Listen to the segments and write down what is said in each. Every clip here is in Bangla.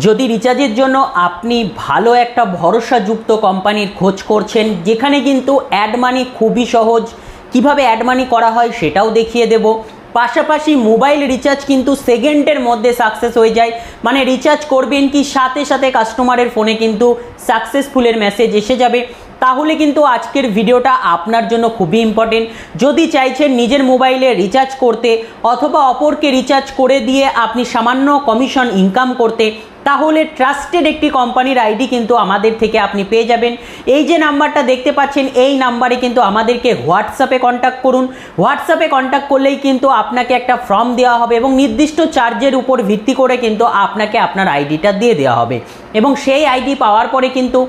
যদি রিচার্জের জন্য আপনি ভালো একটা ভরসাযুক্ত কোম্পানির খোঁজ করছেন যেখানে কিন্তু অ্যাড মানি খুবই সহজ, কিভাবে অ্যাড মানি করা হয় সেটাও দেখিয়ে দেব। পাশাপাশি মোবাইল রিচার্জ কিন্তু সেকেন্ডের মধ্যে সাকসেস হয়ে যায়, মানে রিচার্জ করবেন কি সাথে সাথে কাস্টমারের ফোনে কিন্তু সাকসেসফুলের মেসেজ এসে যাবে। তাহলে কিন্তু আজকের ভিডিওটা আপনার জন্য খুবই ইম্পর্টেন্ট। যদি চাইছেন নিজের মোবাইলে রিচার্জ করতে অথবা অপরকে রিচার্জ করে দিয়ে আপনি সামান্য কমিশন ইনকাম করতে, তাহলে ট্রাস্টেড একটি কোম্পানির আইডি কিন্তু আমাদের থেকে আপনি পেয়ে যাবেন। এই যে নাম্বারটা দেখতে পাচ্ছেন এই নাম্বারে কিন্তু আমাদেরকে হোয়াটসঅ্যাপে কন্ট্যাক্ট করুন। হোয়াটসঅ্যাপে কন্ট্যাক্ট করলেই কিন্তু আপনাকে একটা ফর্ম দেওয়া হবে এবং নির্দিষ্ট চার্জের উপর ভিত্তি করে কিন্তু আপনাকে আপনার আইডিটা দিয়ে দেওয়া হবে এবং সেই আইডি পাওয়ার পরে কিন্তু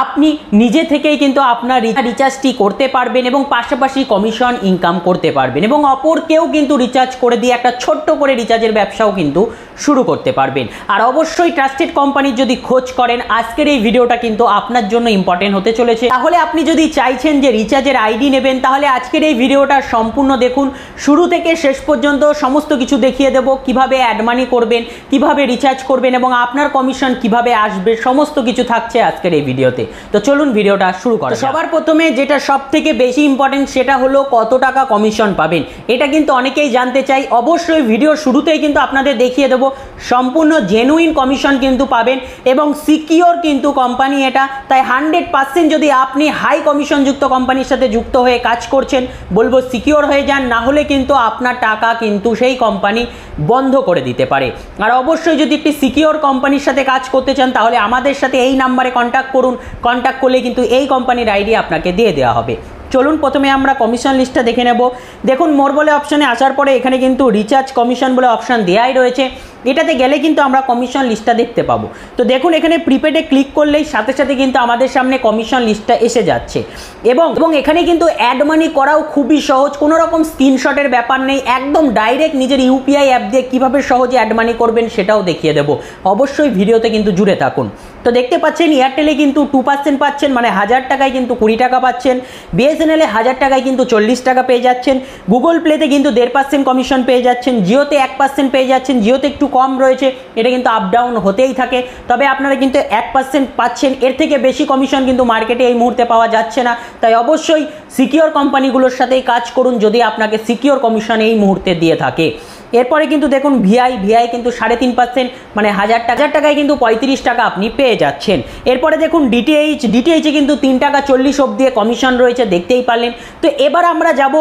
আপনি নিজে থেকেই কিন্তু আপনার রিচার্জটি করতে পারবেন এবং পাশাপাশি কমিশন ইনকাম করতে পারবেন এবং অপরকেও কিন্তু রিচার্জ করে দিয়ে একটা ছোট্ট করে রিচার্জের ব্যবসাও কিন্তু শুরু করতে পারবেন। আর অবশ্যই ট্রাস্টেড কোম্পানির যদি খোঁজ করেন আজকের এই ভিডিওটা কিন্তু আপনার জন্য ইম্পর্টেন্ট হতে চলেছে। তাহলে আপনি যদি চাইছেন যে রিচার্জের আইডি নেবেন তাহলে আজকের এই ভিডিওটা সম্পূর্ণ দেখুন, শুরু থেকে শেষ পর্যন্ত সমস্ত কিছু দেখিয়ে দেব, কিভাবে অ্যাড মানি করবেন, কিভাবে রিচার্জ করবেন এবং আপনার কমিশন কিভাবে আসবে, সমস্ত কিছু থাকছে আজকের এই ভিডিওতে। তো চলুন ভিডিওটা শুরু করা যাক। সবার প্রথমে যেটা সব থেকে বেশি ইম্পর্টেন্ট সেটা হলো কত টাকা কমিশন পাবেন। এটা কিন্তু অনেকেই জানতে চাই। অবশ্যই ভিডিও শুরুতেই কিন্তু আপনাদের দেখিয়ে দেবো সম্পূর্ণ জেনুইন কমিশন কিন্তু পাবেন এবং সিকিওর কিন্তু কোম্পানি এটা, তাই 100% যদি আপনি হাই কমিশনযুক্ত কোম্পানির সাথে যুক্ত হয়ে কাজ করছেন বলবো সিকিওর হয়ে যান, না হলে কিন্তু আপনার টাকা কিন্তু সেই কোম্পানি বন্ধ করে দিতে পারে। আর অবশ্যই যদি একটি সিকিওর কোম্পানির সাথে কাজ করতে চান তাহলে আমাদের সাথে এই নাম্বারে কন্ট্যাক্ট করুন। কন্ট্যাক্ট করলে কিন্তু এই কোম্পানির আইডি আপনাকে দিয়ে দেওয়া হবে। চলুন প্রথমে আমরা কমিশন লিস্টটা দেখে নেব। দেখুন মোর বলে অপশানে আসার পরে এখানে কিন্তু রিচার্জ কমিশন বলে অপশান দেওয়াই রয়েছে। এটাতে গেলে কিন্তু আমরা কমিশন লিস্টটা দেখতে পাবো। তো দেখুন এখানে প্রিপেডে ক্লিক করলেই সাথে সাথে কিন্তু আমাদের সামনে কমিশন লিস্টটা এসে যাচ্ছে এবং এখানে কিন্তু অ্যাড মানি করাও খুবই সহজ, কোনো রকম স্ক্রিনশটের ব্যাপার নেই, একদম ডাইরেক্ট নিজের ইউপিআই অ্যাপ দিয়ে কীভাবে সহজে অ্যাড মানি করবেন সেটাও দেখিয়ে দেবো। অবশ্যই ভিডিওতে কিন্তু জুড়ে থাকুন। তো দেখতে পাচ্ছেন এয়ারটেলে কিন্তু 2% পাচ্ছেন, মানে 1000 টাকায় কিন্তু 20 টাকা পাচ্ছেন। বিএসএনএলে 1000 টাকায় কিন্তু 40 টাকা পেয়ে যাচ্ছেন। গুগল প্লেতে কিন্তু 1.5% কমিশন পেয়ে যাচ্ছেন। জিওতে 1% পেয়ে যাচ্ছেন। জিওতে একটু কম রয়েছে, এটা কিন্তু আপ ডাউন হতেই থাকে, তবে আপনারা কিন্তু 1% পাচ্ছেন। এর থেকে বেশি কমিশন কিন্তু মার্কেটে এই মুহূর্তে পাওয়া যাচ্ছে না, তাই অবশ্যই সিকিওর কোম্পানিগুলোর সাথেই কাজ করুন যদি আপনাকে সিকিওর কমিশন এই মুহূর্তে দিয়ে থাকে। এরপরে কিন্তু দেখুন ভিআই কিন্তু 3.5%, মানে 1000 টাকায় কিন্তু 35 টাকা আপনি পেয়ে যাচ্ছেন। এরপরে দেখুন ডিটিএইচে কিন্তু 3 টাকা 40 অবধি কমিশন রয়েছে, দেখতেই পারলেন। তো এবার আমরা যাব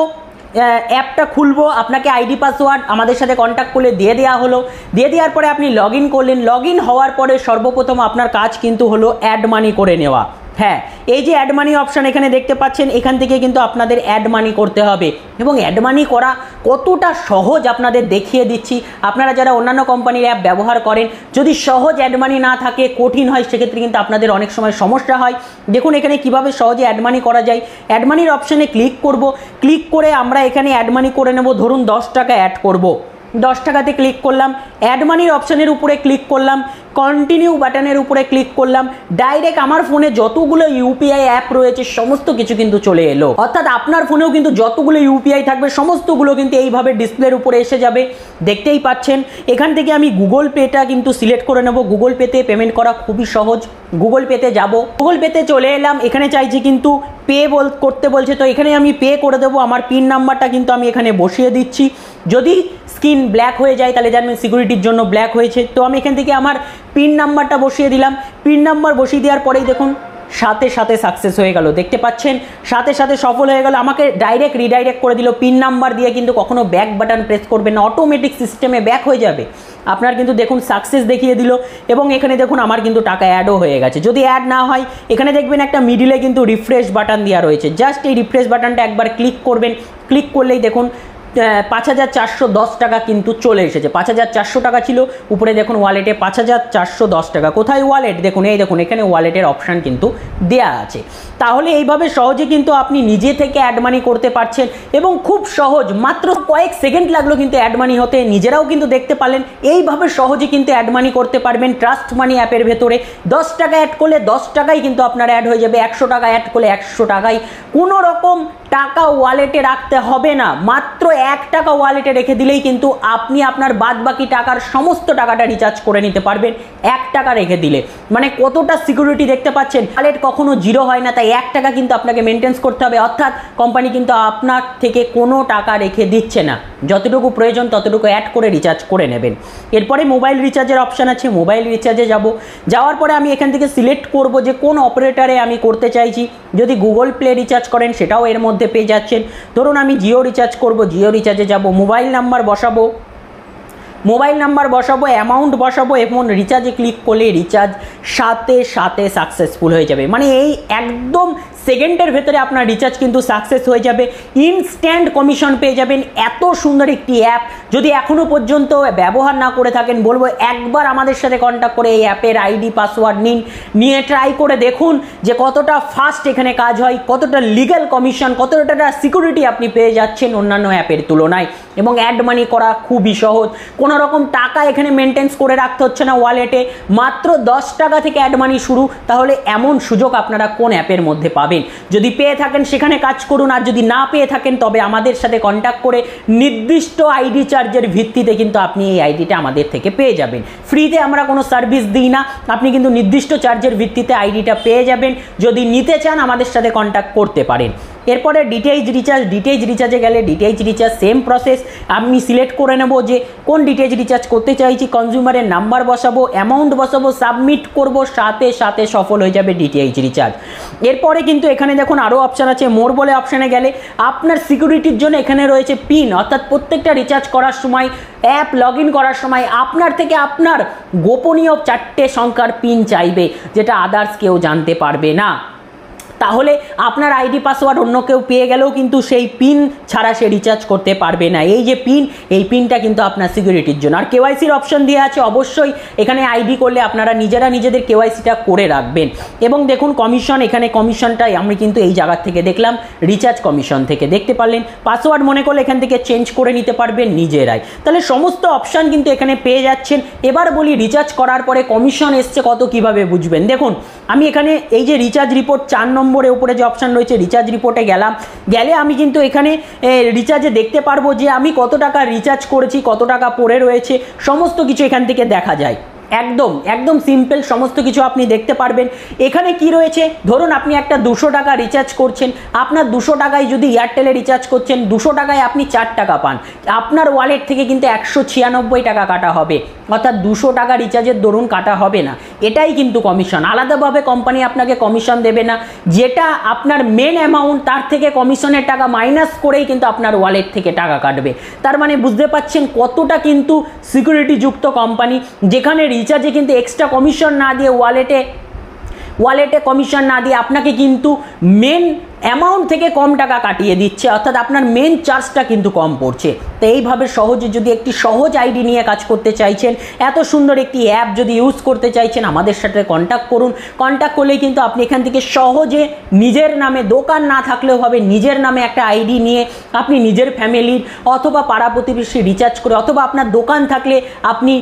অ্যাপটা খুলবো, আপনাকে আইডি পাসওয়ার্ড আমাদের সাথে কন্ট্যাক্ট করলে দিয়ে দেওয়া হলো। দিয়ে দেওয়ার পরে আপনি লগ ইন করলেন। লগ ইন হওয়ার পরে সর্বপ্রথম আপনার কাজ কিন্তু হলো অ্যাড মানি করে নেওয়া। হ্যাঁ, এই যে অ্যাড মানি অপশান এখানে দেখতে পাচ্ছেন, এখান থেকে কিন্তু আপনাদের অ্যাড মানি করতে হবে এবং অ্যাড মানি করা কতটা সহজ আপনাদের দেখিয়ে দিচ্ছি। আপনারা যারা অন্যান্য কোম্পানির অ্যাপ ব্যবহার করেন, যদি সহজ অ্যাড মানি না থাকে, কঠিন হয়, সেক্ষেত্রে কিন্তু আপনাদের অনেক সময় সমস্যা হয়। দেখুন এখানে কিভাবে সহজে অ্যাড মানি করা যায়। অ্যাড মানির অপশানে ক্লিক করব, ক্লিক করে আমরা এখানে অ্যাড মানি করে নেব। ধরুন 10 টাকা অ্যাড করব, 10 টাকাতে ক্লিক করলাম, অ্যাড মানির অপশানের উপরে ক্লিক করলাম, কন্টিনিউ বাটনের উপরে ক্লিক করলাম, ডাইরেক্ট আমার ফোনে যতগুলো ইউপিআই অ্যাপ রয়েছে সমস্ত কিছু কিন্তু চলে এলো। অর্থাৎ আপনার ফোনেও কিন্তু যতগুলো ইউপিআই থাকবে সমস্তগুলো কিন্তু এইভাবে ডিসপ্লের উপরে এসে যাবে, দেখতেই পাচ্ছেন। এখান থেকে আমি গুগল পেটা কিন্তু সিলেক্ট করে নেব। গুগল পেতে পেমেন্ট করা খুবই সহজ। গুগল পেতে যাব, গুগল পেতে চলে এলাম। এখানে চাইছি কিন্তু পে করতে বলছে, তো এখানে আমি পে করে দেবো। আমার পিন নাম্বারটা কিন্তু আমি এখানে বসিয়ে দিচ্ছি। যদি স্ক্রিন ব্ল্যাক হয়ে যায় তাহলে জানবেন সিকিউরিটির জন্য ব্ল্যাক হয়েছে। তো আমি এখান থেকে আমার পিন নাম্বারটা বসিয়ে দিলাম। পিন নাম্বার বসিয়ে দেওয়ার পরেই দেখুন সাথে সাথে সাকসেস হয়ে গেল, দেখতে পাচ্ছেন সাথে সাথে সফল হয়ে গেল। আমাকে ডাইরেক্ট রিডাইরেক্ট করে দিল। পিন নাম্বার দিয়ে কিন্তু কখনো ব্যাক বাটন প্রেস করবেন না, অটোমেটিক সিস্টেমে ব্যাক হয়ে যাবে। আপনার কিন্তু দেখুন সাকসেস দেখিয়ে দিল এবং এখানে দেখুন আমার কিন্তু টাকা অ্যাডও হয়ে গেছে। যদি অ্যাড না হয় এখানে দেখবেন একটা মিডিলে কিন্তু রিফ্রেশ বাটন দেওয়া রয়েছে, জাস্ট এই রিফ্রেশ বাটনটা একবার ক্লিক করবেন। ক্লিক করলেই দেখুন 5410 টাকা কিন্তু চলে এসেছে। 5400 টাকা ছিল, উপরে দেখুন ওয়ালেটে 5410 টাকা। কোথায় ওয়ালেট? দেখুন এই দেখুন এখানে ওয়ালেটের অপশান কিন্তু দেয়া আছে। তাহলে এইভাবে সহজে কিন্তু আপনি নিজে থেকে অ্যাড মানি করতে পারছেন এবং খুব সহজ, মাত্র কয়েক সেকেন্ড লাগলো কিন্তু অ্যাড মানি হতে। নিজেরাও কিন্তু দেখতে পারলেন এইভাবে সহজে কিন্তু অ্যাড মানি করতে পারবেন ট্রাস্ট মানি অ্যাপের ভেতরে। 10 টাকা অ্যাড করলে 10 টাকাই কিন্তু আপনার অ্যাড হয়ে যাবে, 100 টাকা অ্যাড করলে 100 টাকাই। কোনো রকম টাকা ওয়ালেটে রাখতে হবে না, মাত্র 1 টাকা ওয়ালেটে রেখে দিলেই কিন্তু আপনি আপনার বাদবাকি টাকার সমস্ত টাকাটা রিচার্জ করে নিতে পারবেন 1 টাকা রেখে দিলে। মানে কতটা সিকিউরিটি দেখতে পাচ্ছেন। ওয়ালেট কখনো জিরো হয় না, তাই 1 টাকা কিন্তু আপনাকে মেনটেন্স করতে হবে, অর্থাৎ কোম্পানি কিন্তু আপনার থেকে কোনো টাকা রেখে দিচ্ছে না, যতটুকু প্রয়োজন ততটুকু অ্যাড করে রিচার্জ করে নেবেন। এরপরে মোবাইল রিচার্জের অপশান আছে, মোবাইল রিচার্জে যাওয়ার পরে আমি এখান থেকে সিলেক্ট করব যে কোন অপারেটরে আমি করতে চাইছি। যদি গুগল প্লে রিচার্জ করেন সেটাও এর মধ্যে পেয়ে যাচ্ছেন। ধরুন আমি জিও রিচার্জ করব, জিও রিচার্জে যাব, মোবাইল নাম্বার বসাবো, অ্যামাউন্ট বসাবো এবং রিচার্জে ক্লিক করলে রিচার্জ সাথে সাথে সাকসেসফুল হয়ে যাবে। মানে এই একদম সেকেন্ডের ভেতরে আপনার রিচার্জ কিন্তু সাকসেস হয়ে যাবে, ইনস্ট্যান্ট কমিশন পেয়ে যাবেন। এত সুন্দর একটি অ্যাপ, যদি এখনও পর্যন্ত ব্যবহার না করে থাকেন বলবো একবার আমাদের সাথে কন্ট্যাক্ট করে এই অ্যাপের আইডি পাসওয়ার্ড নিয়ে ট্রাই করে দেখুন যে কতটা ফাস্ট এখানে কাজ হয়, কতটা লিগ্যাল কমিশন, কতটা সিকিউরিটি আপনি পেয়ে যাচ্ছেন অন্যান্য অ্যাপের তুলনায়। এবং অ্যাড মানি করা খুবই সহজ, কোনো রকম টাকা এখানে মেনটেন্স করে রাখতে হচ্ছে না ওয়ালেটে, মাত্র 10 টাকা থেকে অ্যাড মানি শুরু। তাহলে এমন সুযোগ আপনারা কোন অ্যাপের মধ্যে পাবেন? যদি পেয়ে থাকেন সেখানে কাজ করুন, আর যদি না পেয়ে থাকেন তবে আমাদের সাথে কন্ট্যাক্ট করে নির্দিষ্ট আইডি চার্জের ভিত্তিতে কিন্তু আপনি এই আইডিটা আমাদের থেকে পেয়ে যাবেন। ফ্রিতে আমরা কোনো সার্ভিস দিই না, আপনি কিন্তু নির্দিষ্ট চার্জের ভিত্তিতে আইডিটা পেয়ে যাবেন। যদি নিতে চান আমাদের সাথে কন্ট্যাক্ট করতে পারেন। এরপরে ডিটিএইচ রিচার্জে গেলে ডিটিএইচ রিচার্জ সেম প্রসেস, আমি সিলেক্ট করে নেব যে কোন ডিটিএইচ রিচার্জ করতে চাইছি, কনজিউমারের নাম্বার বসাবো, অ্যামাউন্ট বসাবো, সাবমিট করব, সাথে সাথে সফল হয়ে যাবে ডিটিএইচ রিচার্জ। এরপরে কিন্তু এখানে দেখুন আরও অপশান আছে, মোর বলে অপশানে গেলে আপনার সিকিউরিটির জন্য এখানে রয়েছে পিন, অর্থাৎ প্রত্যেকটা রিচার্জ করার সময়, অ্যাপ লগ ইন করার সময় আপনার থেকে আপনার গোপনীয় 4টে সংখ্যার পিন চাইবে, যেটা আদার্স কেউ জানতে পারবে না। তাহলে আপনার আইডি পাসওয়ার্ড অন্য কেউ পেয়ে গেলেও কিন্তু সেই পিন ছাড়া সে রিচার্জ করতে পারবে না। এই যে পিন, এই পিনটা কিন্তু আপনার সিকিউরিটির জন্য। আর কেওয়াইসির অপশন দেওয়া আছে, অবশ্যই এখানে আইডি করলে আপনারা নিজেদের কেওয়াইসিটা করে রাখবেন। এবং দেখুন কমিশন, এখানে কমিশনটাই আমি কিন্তু এই জায়গা থেকে দেখলাম, রিচার্জ কমিশন থেকে দেখতে পারলেন। পাসওয়ার্ড মনে করলে এখান থেকে চেঞ্জ করে নিতে পারবেন নিজেরাই। তাহলে সমস্ত অপশান কিন্তু এখানে পেয়ে যাচ্ছেন। এবার বলি রিচার্জ করার পরে কমিশন এসছে কত, কিভাবে বুঝবেন? দেখুন আমি এখানে এই যে রিচার্জ রিপোর্ট 4 নম্বরের উপরে যে অপশান রয়েছে রিচার্জ রিপোর্টে গেলে আমি কিন্তু এখানে রিচার্জে দেখতে পারবো যে আমি কত টাকা রিচার্জ করেছি, কত টাকা পড়ে রয়েছে, সমস্ত কিছু এখান থেকে দেখা যায়। একদম সিম্পল, সমস্ত কিছু আপনি দেখতে পারবেন। এখানে কি রয়েছে, ধরুন আপনি একটা 200 টাকা রিচার্জ করছেন, আপনার 200 টাকায় যদি এয়ারটেলে রিচার্জ করছেন 200 টাকায় আপনি 4 টাকা পান, আপনার ওয়ালেট থেকে কিন্তু 196 টাকা কাটা হবে, অর্থাৎ 200 টাকা রিচার্জের দরুন কাটা হবে না। এটাই কিন্তু কমিশন, আলাদাভাবে কোম্পানি আপনাকে কমিশন দেবে না, যেটা আপনার মেন অ্যামাউন্ট তার থেকে কমিশনের টাকা মাইনাস করেই কিন্তু আপনার ওয়ালেট থেকে টাকা কাটবে। তার মানে বুঝতে পাচ্ছেন কতটা কিন্তু সিকিউরিটিযুক্ত কোম্পানি, যেখানে রিচার্জে কিন্তু এক্সট্রা কমিশন না দিয়ে ওয়ালেটে কমিশন না দিয়ে আপনাকে কিন্তু মেন অ্যামাউন্ট থেকে কম টাকা কাটিয়ে দিচ্ছে, অর্থাৎ আপনার মেন চার্জটা কিন্তু কম পড়ছে। তো এইভাবে সহজে যদি একটি সহজ আইডি নিয়ে কাজ করতে চাইছেন, এত সুন্দর একটি অ্যাপ যদি ইউজ করতে চাইছেন, আমাদের সাথে কন্ট্যাক্ট করুন। কন্ট্যাক্ট করলেই কিন্তু আপনি এখান থেকে সহজে নিজের নামে, দোকান না থাকলেও হবে, নিজের নামে একটা আইডি নিয়ে আপনি নিজের ফ্যামিলির অথবা পাড়া প্রতিবেশী রিচার্জ করে, অথবা আপনার দোকান থাকলে আপনি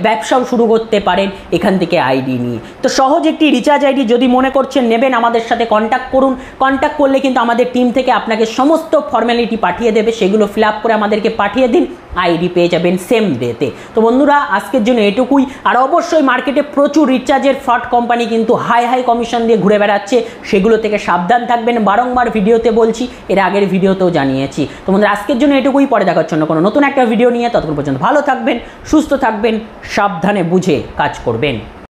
ব্যবসাও শুরু করতে পারেন এখান থেকে আইডি নিয়ে। তো সহজ একটি রিচার্জ আইডি যদি মনে করছেন নেবেন, আমাদের সাথে কন্ট্যাক্ট করুন। কন্ট্যাক্ট করলে কিন্তু আমাদের টিম থেকে আপনাকে সমস্ত ফর্মালিটি পাঠিয়ে দেবে, সেগুলো ফিল আপ করে আমাদেরকে পাঠিয়ে দিন, আইডি পেয়ে যাবেন সেম ডেতে। তো বন্ধুরা আজকের জন্য এটুকুই। আর অবশ্যই মার্কেটে প্রচুর রিচার্জের ফ্রড কোম্পানি কিন্তু হাই কমিশন দিয়ে ঘুরে বেড়াচ্ছে, সেগুলো থেকে সাবধান থাকবেন। বারংবার ভিডিওতে বলছি, এর আগের ভিডিওতেও জানিয়েছি। তো বন্ধুরা আজকের জন্য এটুকুই, পরে দেখার জন্য কোনো নতুন একটা ভিডিও নিয়ে, ততক্ষণ পর্যন্ত ভালো থাকবেন, সুস্থ থাকবেন, সাবধানে বুঝে কাজ করবেন।